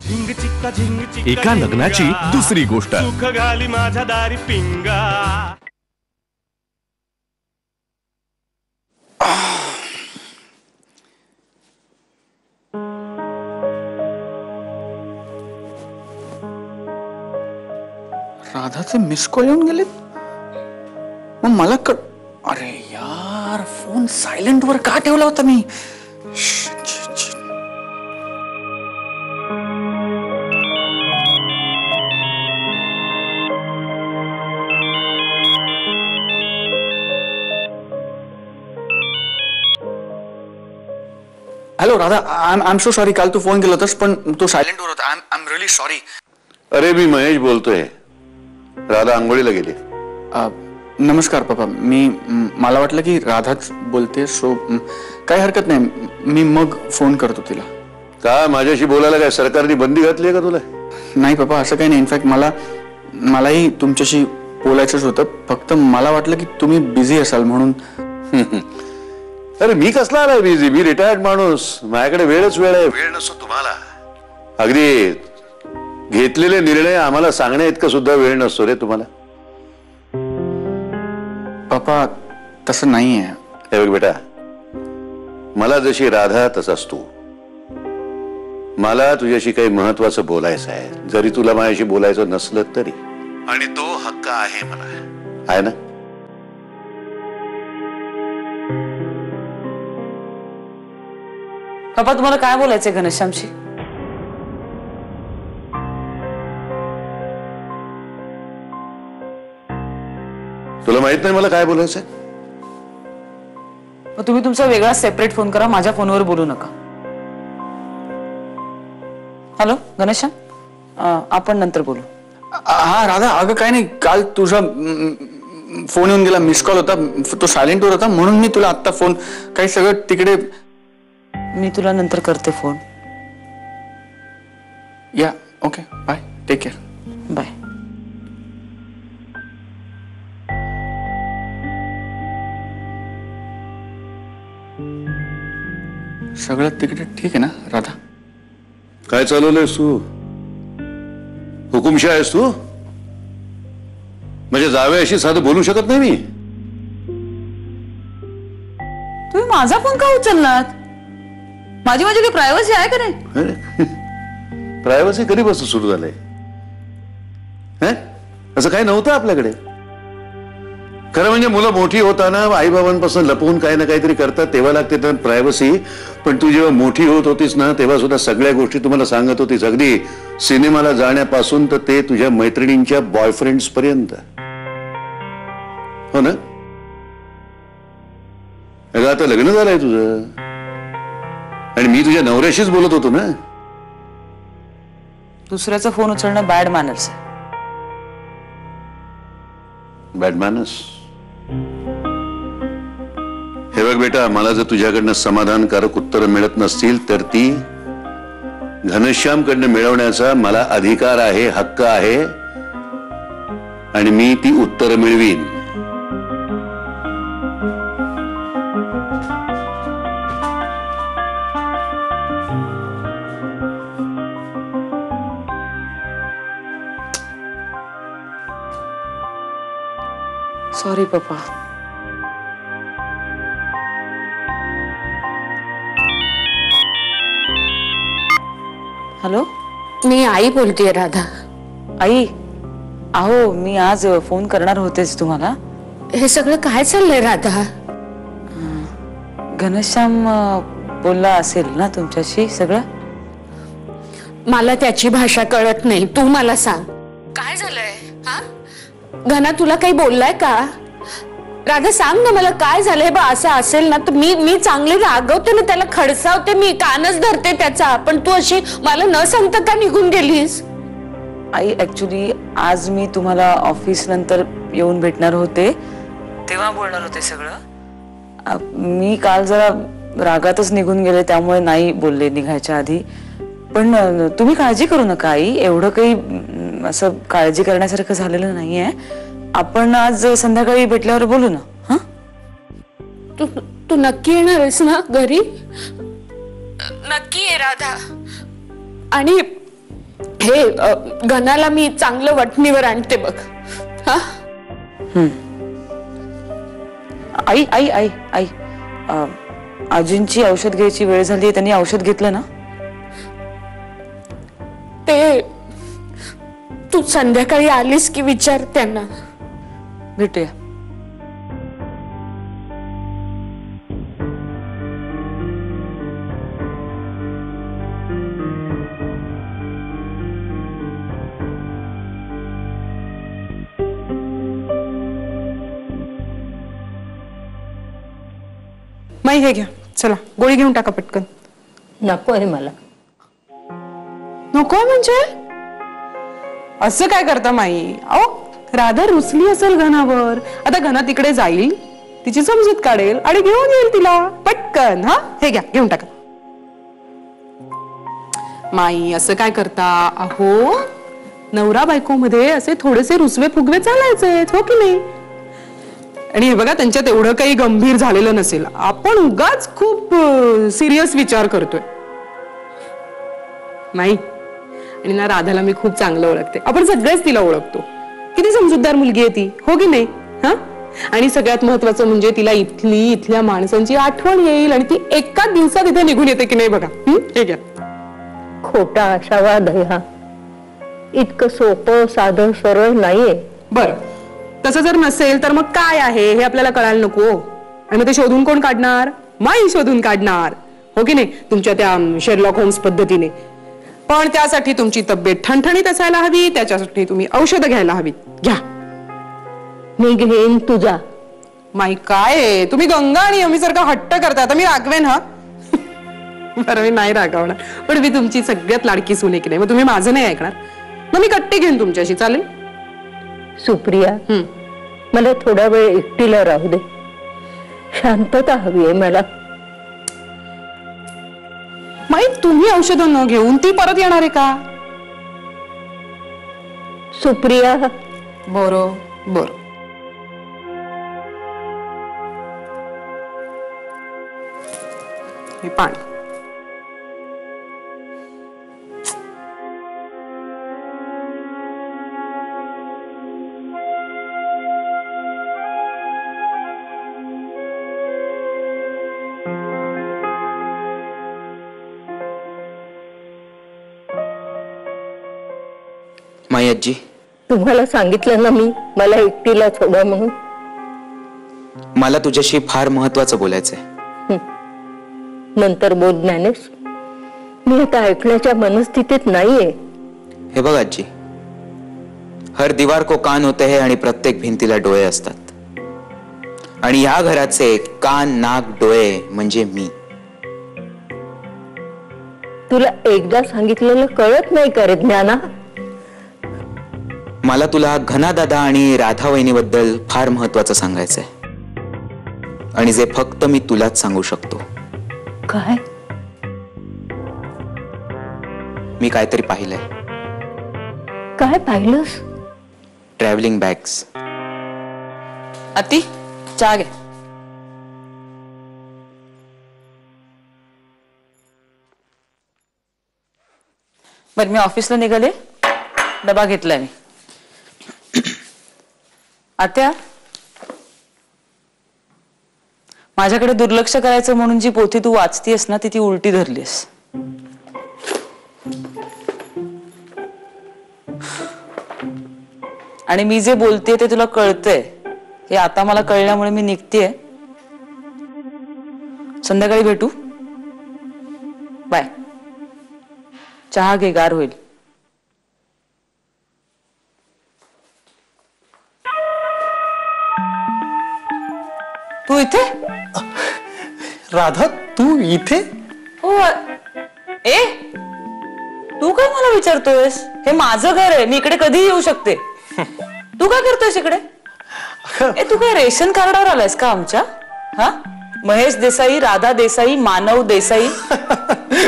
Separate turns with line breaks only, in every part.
एका लग्नाची दुसरी गोष्ट.
सुख घाली माझ्या दारी पिंगा.
राधाचे मिस कॉल येऊन गेलेत. मग मला अरे यार, फोन सायलेंट वर का ठेवला होता मी? Hello Radha, I am so sorry. काल तू फोन केला होतास पण तो सायलेंट वर होता. I am really sorry.
अरे मी महेश बोलतोय. राधा आंघोळीला गेली.
नमस्कार पप्पा. मला वाटलं की राधाच बोलते, सो काही हरकत नाही. मी मग फोन करतो तिला.
का माझ्याशी बोलायला काय सरकारने बंदी घातली आहे का तुला?
नाही पप्पा, असं काही नाही. इनफॅक्ट मलाही तुमच्याशी बोलायचंच होतं. फक्त मला वाटलं की तुम्ही बिझी असाल म्हणून.
अरे मी कसला आलाय बिझी? मी रिटायर्ड माणूस. माझ्याकडे वेळ आहे. वेळ नसतो तुम्हाला. अगदी घेतलेले निर्णय आम्हाला सांगण्या इतकं सुद्धा वेळ नसतो रे तुम्हाला.
पप्पा तसं नाही आहे.
हे बघ बेटा, मला जशी राधा तसाच तू. मला तुझ्याशी काही महत्वाचं बोलायचं आहे, जरी तुला माझ्याशी बोलायचं नसलं तरी. आणि तो हक्क आहे मला, आहे ना?
पप्पा तुम्हाला काय बोलायचंय घनश्यामशी?
तुला माहित नाही मला काय बोलायचंय?
मग तुम्ही तुमचा वेगळा सेपरेट फोन करा, माझ्या फोनवर बोलू नका. हॅलो घनश्याम, आपण नंतर बोलू.
हा राधा, अगं काय नाही. काल तुझा फोन येऊन गेला, मिस कॉल होता, तो सायलेंट वर होता म्हणून मी तुला आत्ता फोन. काही सगळं तिकडे.
मी तुला नंतर करते फोन.
या okay, bye, take care.
Bye.
सगळं तिकडे ठीक आहे ना राधा?
काय चालवलंयस तू? हुकुमशाह आहेस तू? म्हणजे जावयाशी साधं बोलू शकत नाही मी?
तुम्ही माझा फोन का उचललात? माझी काही प्रायव्हसी आहे का नाही?
प्रायव्हसी कधीपासून सुरू झालंय? असं काही नव्हतं आपल्याकडे. खरं म्हणजे मुलं मोठी होताना आईबाबांपासून लपवून काही ना काहीतरी करतात, तेव्हा लागते तर प्रायव्हसी. पण तू जेव्हा मोठी होत होतीस ना, तेव्हा सुद्धा सगळ्या गोष्टी तुम्हाला सांगत होतीस. अगदी सिनेमाला जाण्यापासून तर ते तुझ्या मैत्रिणींच्या बॉयफ्रेंड्स पर्यंत. हो ना? अगं आता लग्न झालंय तुझं आणि मी तुझ्या नवऱ्याशीच बोलत होतो ना.
दुसऱ्याचा फोन उचलणं बॅड मॅनर्स आहे.
Bad manners? हे बघ बेटा, मला जर तुझ्याकडनं समाधानकारक उत्तर मिळत नसतील तर ती घनश्यामकडनं मिळवण्याचा मला अधिकार आहे, हक्क आहे, आणि मी ती उत्तर मिळवीन.
सॉरी पप्पा. हॅलो,
मी आई बोलतेय राधा.
आई, अहो मी आज फोन करणार होतेच तुम्हाला.
हे सगळं काय चाललंय राधा?
घनश्याम बोलला असेल ना तुमच्याशी सगळं?
मला त्याची भाषा कळत नाही. तू मला सांग काय झालंय? हा, घना तुला काही बोललाय का? राधा सांग ना मला काय झालंय बा. असं असेल ना तर मी चांगले रागवते ना, त्याला खडसावते, मी कानच धरते त्याचा. पण तू अशी मला न सांगता का निघून गेलीस?
आई ऍक्च्युली आज मी तुम्हाला ऑफिस नंतर येऊन भेटणार होते, तेव्हा बोलणार होते सगळं. मी काल जरा रागातच निघून गेले, त्यामुळे नाही बोलले निघायच्या आधी. पण तुम्ही काळजी करू नका आई, एवढं काही असं काळजी करण्यासारखं झालेलं नाहीये. आपण आज संध्याकाळी भेटल्यावर बोलू ना. हा,
तू नक्की येणार आहेस ना घरी? नक्की आहे राधा. आणि हे घनाला मी चांगलं वटणीवर आणते बघ. हा
आई आई आई आई आजींची औषध घ्यायची वेळ झाली. त्यांनी औषध घेतलं ना?
ते तू संध्याकाळी आलीस की विचार त्यांना.
भेटूया.
माई हे घ्या, चला गोळी घेऊन टाका पटकन.
नको आहे मला.
नको म्हणजे असं काय करता माई? अहो राधा रुसली असेल घनावर. आता घना तिकडे जाईल, तिची समजूत काढेल आणि घेऊन येईल तिला पटकन. हा हे घ्या, घेऊन टाका. माई असं काय करता? अहो नवरा बायको मध्ये असे थोडेसे रुसवे फुगवे चालायचे, हो की नाही? आणि हे बघा, त्यांच्यात एवढं काही गंभीर झालेलं नसेल. आपण उगाच खूप सिरियस विचार करतोय. नाही, आणि ना राधाला मी खूप चांगलं ओळखते. आपण सगळेच तिला ओळखतो. किती समजूतदार मुलगी आहे ती, हो की नाही? हा, आणि सगळ्यात महत्वाचं म्हणजे तिला इथल्या माणसांची आठवण येईल आणि ती एका दिवसात इथे निघून येते की नाही बघा. हे घ्या.
खोटा आशावा दया इतकं सोपं साधं सरळ नाहीये.
बरं, तसं जर नसेल तर मग काय आहे हे आपल्याला कळायला नको. आणि मग ते शोधून कोण काढणार? माई शोधून काढणार, हो की नाही? तुमच्या त्या शेरलॉक होम्स पद्धतीने. पण त्यासाठी तुमची तब्येत ठणठणीत असायला हवी. त्याच्यासाठी तुम्ही औषधं घ्यायला हवी. घ्या.
मी घेईन तुझा.
माई काय आहे, तुम्ही गंगा आणि यमी सारखा हट्ट करता. आता मी रागवेन हा? बरं, मी नाही रागवणार. पण मी तुमची सगळ्यात लाडकी सून आहे की नाही? मग तुम्ही माझं नाही ऐकणार? मग मी कट्टे घेईन तुमच्याशी, चालेल?
सुप्रिया, मला थोडा वेळ एकटीला राहू दे. शांतता हवी आहे मला.
माई तुम्ही औषधं न घेऊन ती परत येणार आहे का?
सुप्रिया,
बरं. हे पाणी.
माई आजी,
तुम्हाला सांगितलं ना मी, मला एकटीला सोडा म्हणून.
मला तुझ्याशी फार महत्वाचं बोलायचंय.
नंतर बोल ज्ञानेश. मी आता ऐकण्याच्या मनस्थितीत नाहीये.
हे बघ आजी, हर दीवार को कान होते हैं आणि प्रत्येक भिंतीला डोळे असतात. आणि या घराचे कान, नाक, डोळे म्हणजे मी.
तुला एकदा सांगितलेलं कळत नाही का रे ज्ञाना?
मला तुला घना दादा आणि राधा वहिनीबद्दल फार महत्वाचं सांगायचंय. आणि जे फक्त मी तुलाच सांगू शकतो.
काय?
मी काहीतरी पाहिलंय.
काय पाहिलंस?
Travelling bags.
अति चहा घे. बरं, मी ऑफिसला निघाले, डबा घेतलाय मी. आत्या, माझ्याकडे दुर्लक्ष करायचं म्हणून जी पोथी तू वाचतीयस ना, ती उलटी धरलीस. आणि मी जे बोलतेय ते तुला कळतंय हे आता मला कळल्यामुळे मी निघतेय. संध्याकाळी भेटू. बाय. चहा घे, गार होईल. तू इथे?
राधा, तू इथे?
हो. ए, तू काय मला विचारतोयस? हे माझं घर आहे, मी इकडे कधीही येऊ शकते. तू काय करतोयस इकडे? ए, तू काय रेशन कार्डावर आलायस का आमच्या? हा, महेश देसाई, राधा देसाई, मानव देसाई.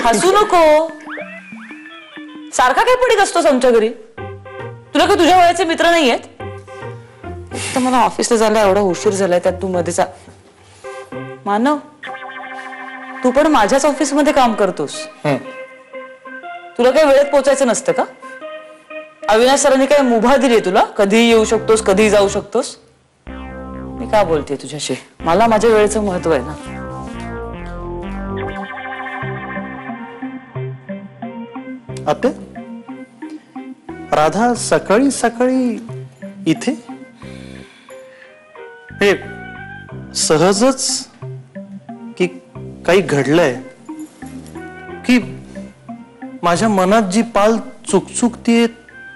हसू नको. सारखा काय पडीत असतोस आमच्या घरी? तुला काय तुझ्या वयाचे मित्र नाही आहेत? तर मला ऑफिसला जायला एवढा उशीर झालाय, त्यात तू मध्येच. मानव, तू पण माझ्याच ऑफिसमध्ये काम करतोस. तुला काही वेळेत पोहोचायचं नसतं का? अविनाश सरांनी काय मुभा दिली तुला? कधीही येऊ शकतोस, कधीही जाऊ शकतोस. मी काय बोलते तुझ्याशी? मला माझ्या वेळेचं महत्व आहे ना.
आत्या, राधा सकाळी सकाळी इथे? हे सहजच की काही घडलंय? की माझ्या मनात जी पाल चुकचुकतीये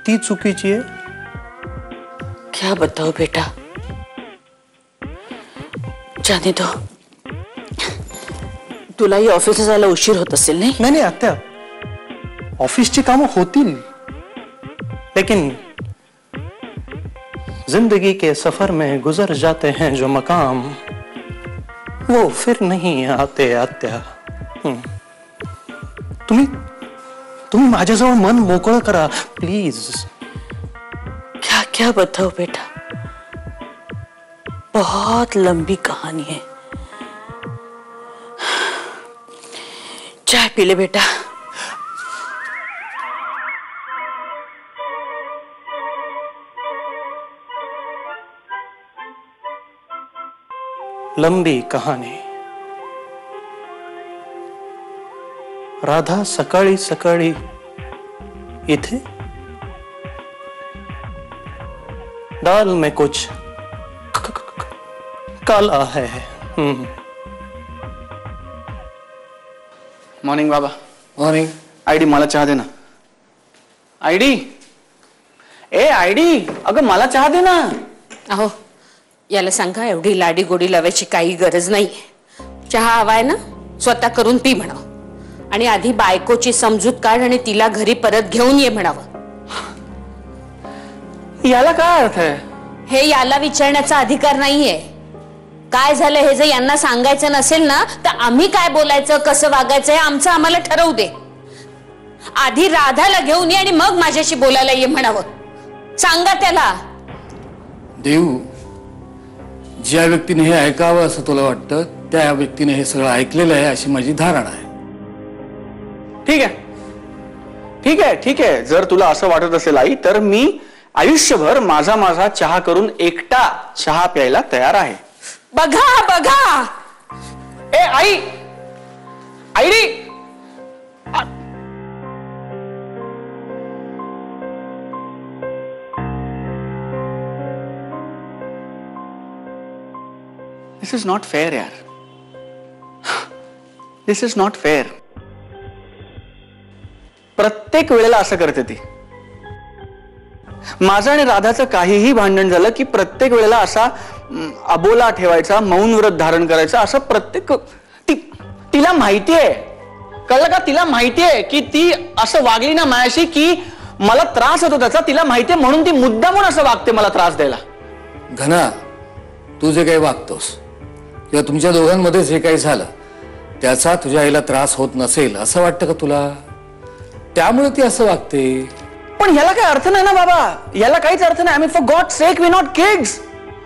ती चुकीची आहे?
क्या बताओ बेटा, जाने दो. तुलाही ऑफिसला जायला उशीर होत असेल नाही?
नहीं नहीं आत्या, ऑफिसची कामं होतील, लेकिन जिंदगी के सफर में गुजर जाते हैं जो मकाम, वो फिर नहीं आते आत्या. तुम्ही तुम्ही माझ्याजवळ मन मोकळं करा प्लीज.
क्या क्या बताओ बेटा, बहुत लंबी कहानी है. चाय पी ले बेटा.
लंबी कहानी. राधा सकाळी सकाळी इथे? दाल में कुछ काला है.
मॉर्निंग बाबा.
मॉर्निंग.
आयडी मला चहा दे ना. आयडी, ए आयडी, अगं मला चहा दे ना.
अहो, याला सांगा एवढी लाडी गोडी लावायची काही गरज नाही. चहा हवाय ना, स्वतः करून पी म्हणावं. आणि आधी बायकोची समजूत काढ आणि तिला घरी परत घेऊन ये म्हणावं.
याला काय अर्थ आहे?
हे याला विचारण्याचा अधिकार नाहीये. काय झालं हे जर यांना सांगायचं नसेल ना, तर आम्ही काय बोलायचं, कसं वागायचं हे आमचं आम्हाला ठरवू दे. आधी राधाला घेऊन ये आणि मग माझ्याशी बोलायला ये म्हणावं. सांगा त्याला.
देऊ, ज्या व्यक्तीने हे ऐकावं असं तुला वाटतं त्या व्यक्तीने हे सगळं ऐकलेलं आहे अशी माझी धारणा आहे.
ठीक आहे, ठीक आहे, ठीक आहे. जर तुला असं वाटत असेल आई, तर मी आयुष्यभर माझा माझा चहा करून एकटा चहा प्यायला तयार आहे.
बघा बघा.
ए आई, आयडी, दिस इज नॉट फेअर यार. This is not fair. प्रत्येक वेळेला असं करते ती. माझं आणि राधाचं काहीही भांडण झालं की प्रत्येक वेळेला असा अबोला ठेवायचा, मौन व्रत धारण करायचं, असं प्रत्येक तिला माहितीये, कळलं का? तिला माहितीये की ती असं वागली ना माझ्याशी की मला त्रास होतो त्याचा. तिला माहितीये म्हणून ती मुद्दामून असं वागते मला त्रास द्यायला.
घना, तू जे काही वागतोस किंवा तुमच्या दोघांमध्ये जे काही झालं त्याचा तुझ्या आईला त्रास होत नसेल असं वाटतं का तुला? त्यामुळे ती असं वागते.
पण याला काही अर्थ नाही ना बाबा, याला काहीच अर्थ नाही. आम्ही for God sake we not kids,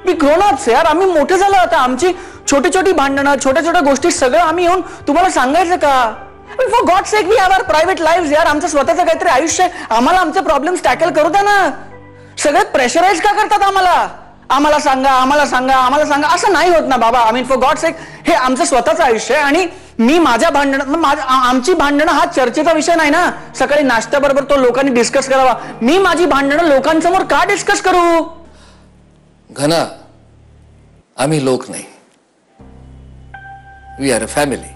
we grown ups यार. आम्ही मोठे झालो आता. आमची छोटी छोटी भांडणं, छोट्या छोट्या गोष्टी सगळं आम्ही येऊन तुम्हाला सांगायचं का? For God sake we have our private life यार. आमचं स्वतःचं काहीतरी आयुष्य आहे. आम्हाला आमचे प्रॉब्लेम्स टॅकल करू द्या ना. सगळे प्रेशराईज का करतात आम्हाला? आम्हाला सांगा, आम्हाला सांगा, आम्हाला सांगा. असं नाही होत ना बाबा. आय मीन फॉर गॉड सेक, हे आमचं स्वतःचं आयुष्य आहे. आणि मी माझ्या भांडणात, आमची भांडणं हा चर्चेचा विषय नाही ना. सकाळी नाश्त्याबरोबर तो लोकांनी डिस्कस करावा. मी माझी भांडणं लोकांसमोर का डिस्कस करू?
घना, आम्ही लोक नाही, वी आर अ फॅमिली.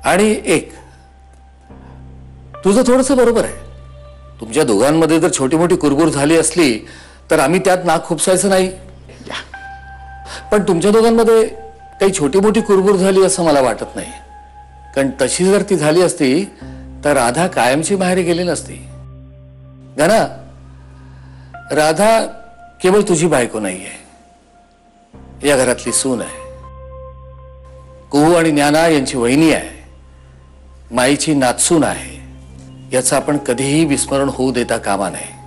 आणि एक तुझं थोडंसं बरोबर आहे. तुमच्या दोघांमध्ये जर छोटी मोठी कुरबुर झाली असली तर आम्ही त्यात नाक खुपसायचं नाही. पण तुमच्या दोघांमध्ये काही छोटी मोठी कुरबुर झाली असं मला वाटत नाही. कारण तशी जर ती झाली असती तर राधा कायमची बाहेर गेली नसती. घना, राधा केवळ तुझी बायको नाहीये, या घरातली सून आहे. कुहू आणि ज्ञाना यांची वहिनी आहे, माईची नातसून आहे. याचं आपण कधीही विस्मरण होऊ देता कामा नये.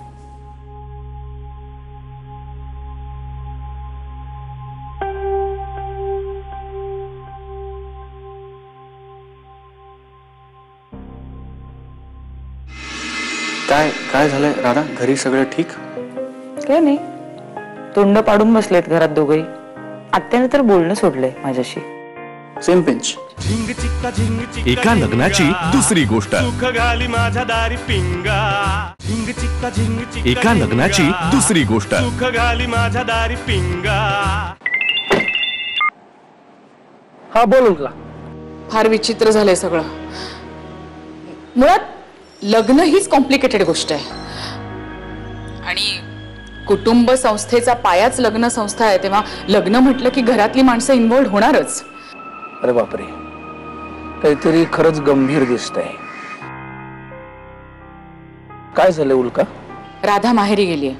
काय काय झालंय राधा? घरी सगळं ठीक?
काय नाही, तोंड पाडून बसलेत घरात दोघही. आत्याने तर बोलणं सोडलंय माझ्याशी.
Same pinch.
एका लग्नाची दुसरी गोष्ट. एका लग्नाची दुसरी गोष्ट.
हा बोलून का?
फार विचित्र झालंय सगळं. मुळात लग्न हीच कॉम्प्लिकेटेड गोष्ट आहे आणि कुटुंब संस्थेचा पायाच लग्न संस्था आहे, तेव्हा लग्न म्हटलं की घरातली माणसं इन्व्हॉल्व होणारच.
अरे बापरे, काहीतरी खरंच गंभीर दिसतंय. काय झालं उल्का?
राधा माहेरी गेलीये.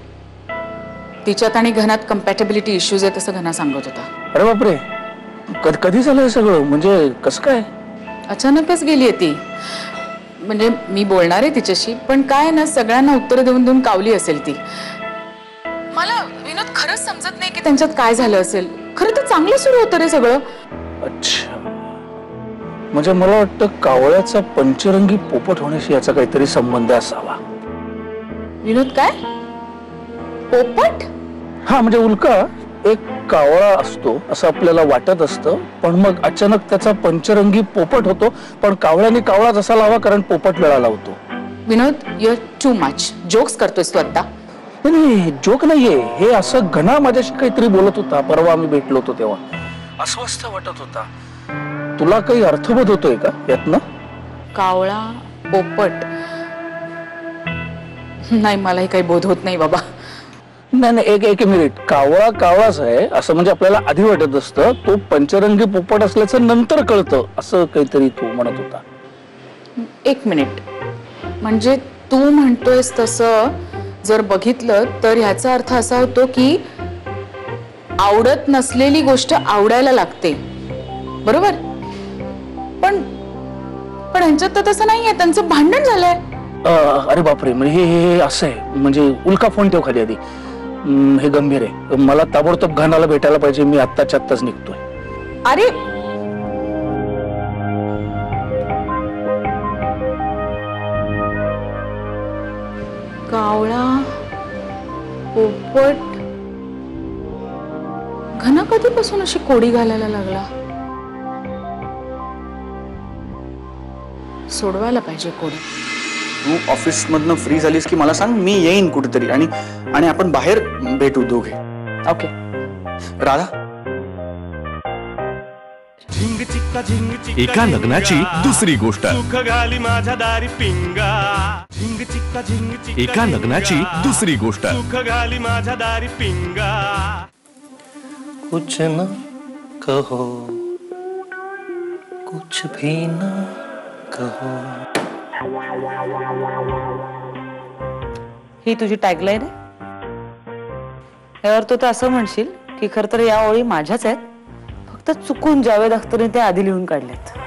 तिच्यात आणि घनात कम्पॅटेबिलिटी इश्यूज आहेत असं घना सांगत होता.
अरे बापरे, कधी झालं हे सगळं? म्हणजे कसं काय?
अचानकच गेलीये ती. म्हणजे मी बोलणार आहे तिच्याशी, पण काय ना, सगळ्यांना उत्तर देऊन देऊन कावली असेल ती. मला विनोद खरंच समजत नाही की त्यांच्यात काय झालं असेल. खरं तर चांगलं सुरू होतं रे सगळं.
अच्छा, म्हणजे मला वाटतं कावळ्याचा पंचरंगी पोपट होण्याशी याचा काहीतरी संबंध असावा.
विनोद काय? पोपट?
हा, म्हणजे उल्का एक कावळा असतो असं आपल्याला वाटत असतं, पण मग अचानक त्याचा पंचरंगी पोपट होतो. पण कावळ्याने कावळाच असायला हवा, कारण पोपट लळा लावतो.
Vinod, you are too much. Jokes करतोयस तू आता.
नाही, जोक नाहीये हे. असं घना माझ्याशी काहीतरी बोलत होता परवा आम्ही भेटलो होतो तेव्हा. अस्वस्थ वाटत होता. तुला काही अर्थबोध होतोय का यातनं?
कावळा, पोपट? नाही, मलाही काही बोध होत नाही बाबा.
नाही, एक मिनिट. कावळा कावळाच आहे असं म्हणजे आपल्याला आधी वाटत असतं. तो पंचरंगी पोपट असल्याचं नंतर कळतं असं काहीतरी तू म्हणत होता.
एक मिनिट. म्हणजे तू म्हणतोयस तसं जर बघितलं तर ह्याचा अर्थ असा होतो की आवडत नसलेली गोष्ट आवडायला लागते, बरोबर? पण ह्यांच्यात तर तसं नाहीये. त्यांचं भांडण झालंय.
अरे बापरे, म्हणजे हे असं आहे. म्हणजे उल्का फोन ठेव खाली आधी. हे गंभीर आहे. मला ताबडतोब घनाला भेटायला पाहिजे. मी आत्ताच्या आत्ताच निघतोय.
अरे कावळा, पोपट, घना कधीपासून अशी कोडी घालायला लागला? सोडवायला पाहिजे कोडी.
तू ऑफिस मधनं फ्री झालीस की मला सांग, मी येईन कुठेतरी आणि आपण बाहेर भेटू दोघे.
ओके.
राधा,
एका लग्नाची दुसरी गोष्ट. एका लग्नाची दुसरी गोष्ट.
कुछ न कहो, कुछ भी न कहो.
ही तुझी टॅगलाईन आहे? यावर तो असं म्हणशील की खर तर या ओळी माझ्याच आहेत, फक्त चुकून जावेद अख्तरने ते आधी लिहून काढल्यात.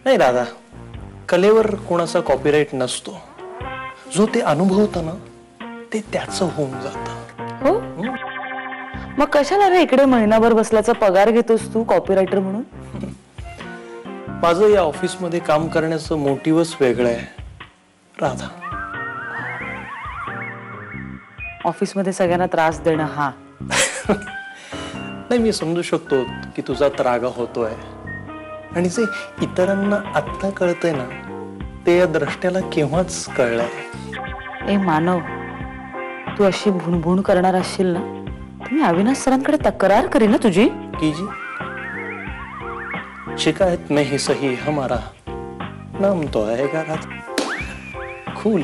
नाही राधा, कलेवर कोणाचा कॉपीराईट नसतो. जो ते अनुभवतं ना ते त्याचं होऊन जातं.
हो, मग कशाला रे इकडे महिनाभर बसल्याचा पगार घेतोस तू कॉपीरायटर म्हणून?
माझं या ऑफिसमध्ये काम करण्याचं मोटिव्हच वेगळं आहे राधा.
ऑफिसमध्ये सगळ्यांना त्रास देणं. हा
नाही, मी समजू शकतो की तुझा त्रागा होतोय, आणि जे इतरांना आत्ता कळतंय ना ते या द्रष्ट्याला केव्हाच कळलंय.
ए मानव, तू अशी भुणभुण करणार असशील ना तर मी अविनाश सरांकडे तक्रार करीन ना तुझी.
कीजिए, शिकायत में ही सही हमारा नाम तो आएगा राधा. खूल.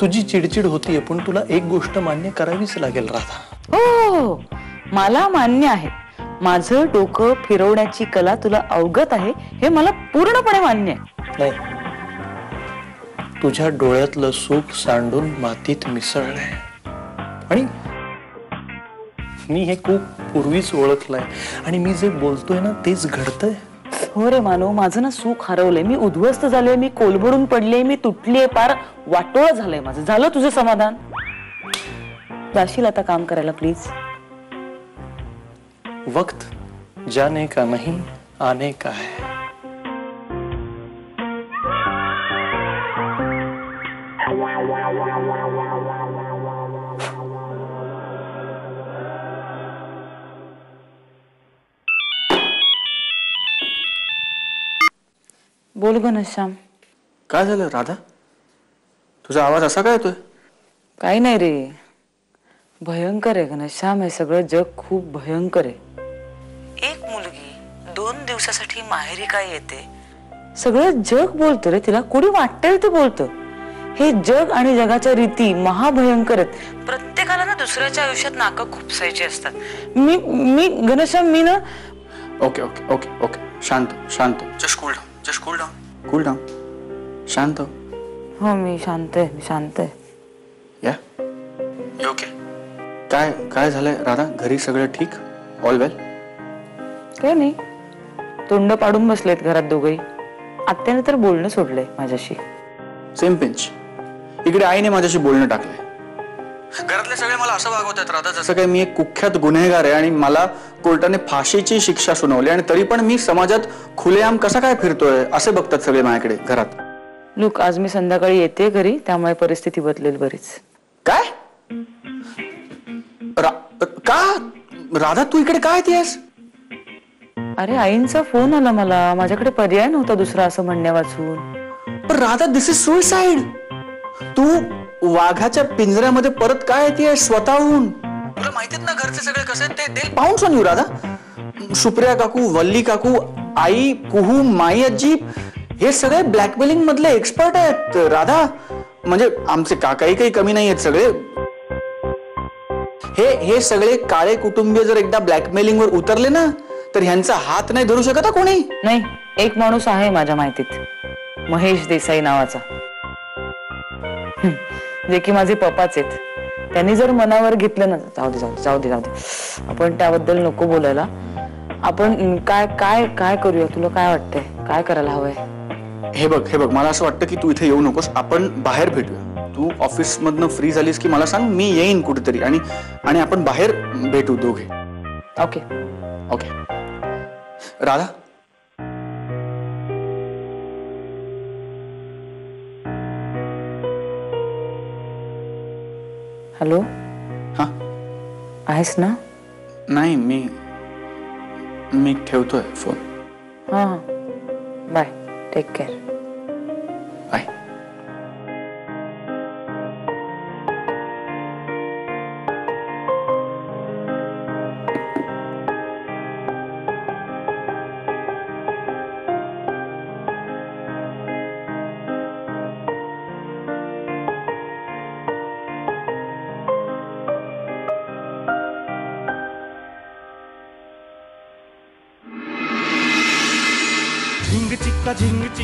तुझी चिडचिड होतीये, पण तुला एक गोष्ट मान्य करावीच लागेल राधा.
हो, मला मान्य आहे. माझं डोकं फिरवण्याची कला तुला अवगत आहे हे मला पूर्णपणे मान्य आहे.
नाही, तुझ्या डोळ्यातलं सुख सांडून मातीत मिसळलंय, आणि मी हे खूप पूर्वीच ओळखलंय, आणि मी जे बोलतोय ना तेच घडतंय.
हो रे मानव, माझं ना सुख हरवलंय. मी उद्ध्वस्त झाले, मी कोलभरून पडले, मी तुटले, पार वाटोळं झालंय माझं. झालं तुझं समाधान? जाशील आता काम करायला प्लीज?
वक्त जाने का नहीं आने का है.
बोल घनश्याम.
काय झालं राधा? तुझा आवाज असा काय येतोय?
काही नाही रे, भयंकर आहे घनश्याम, हे सगळं जग खूप भयंकर आहे. एक मुलगी 2 दिवसासाठी माहेरी काय येते, सगळं जग बोलतं रे तिला, कोणी वाटतंय ते बोलतं. हे जग आणि जगाच्या रीती महाभयंकर आहेत. प्रत्येकाला ना दुसऱ्याच्या आयुष्यात नाकं खुपसायची असतात. मी घनश्याम मी ना.
ओके ओके ओके ओके, शांत शांत, just cool down, just cool down, cool down, शांत.
हो मी शांत आहे.
या ओके. काय काय झालंय राधा? घरी सगळं ठीक? ऑल वेल?
काय नाही, तोंड पाडून बसलेत घरात दोघही. आत्याने तर बोलणं सोडलंय माझ्याशी.
Same pinch. इकडे आईने माझ्याशी बोलणं टाकलंय. घरातले सगळे मला असं वागवतात राधा जसं काही मी एक कुख्यात गुन्हेगार आहे आणि मला कोर्टाने फाशीची शिक्षा सुनावली, आणि तरी पण मी समाजात खुलेआम कसा काय फिरतोय असे बघतात सगळे माझ्याकडे घरात.
लुक, आज मी संध्याकाळी येते घरी, त्यामुळे परिस्थिती बदलेल बरीच.
काय? का राधा तू इकडे काय येतेस?
अरे आईंचा फोन आला मला, माझ्याकडे पर्याय नव्हता दुसरा असं म्हणण्या वाचून.
पण राधा, दिस इज सुसाइड. तू वाघाच्या पिंजऱ्यामध्ये परत काय येते स्वतःहून? तुला माहितीत ना घरचे सगळे कसे आहेत ते Pond's on you Radha. Supriya काकू, वल्ली काकू, आई, कुहू, माई आजी, हे सगळे ब्लॅकमेलिंग मधले एक्सपर्ट आहेत राधा. म्हणजे आमचे काकाही काही कमी नाही आहेत सगळे. हे सगळे काळे कुटुंबीय जर एकदा ब्लॅकमेलिंग वर उतरले ना तर ह्यांचा हात नाही धरू शकत कोणी.
नाही, एक माणूस आहे माझ्या माहितीत, महेश देसाई नावाचा, जे की माझे पप्पाच आहेत. त्यांनी जर मनावर घेतलं ना, जाऊ दे आपण त्याबद्दल नको बोलायला. आपण काय काय काय करूया, तुला काय वाटतंय, काय करायला हवंय?
हे बघ मला असं वाटतं की तू इथे येऊ नकोस, आपण बाहेर भेटूया. तू ऑफिस मधनं फ्री झालीस की मला सांग, मी येईन कुठेतरी आणि आपण बाहेर भेटू दोघे.
Okay
okay Radha.
हॅलो.
हा
आहेस ना?
नाही, मी ठेवतोय फोन.
हा, बाय, टेक केअर.
बाय.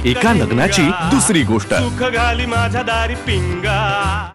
एका लग्नाची दुसरी गोष्ट.
सुख घाली माझ्या दारी पिंगा.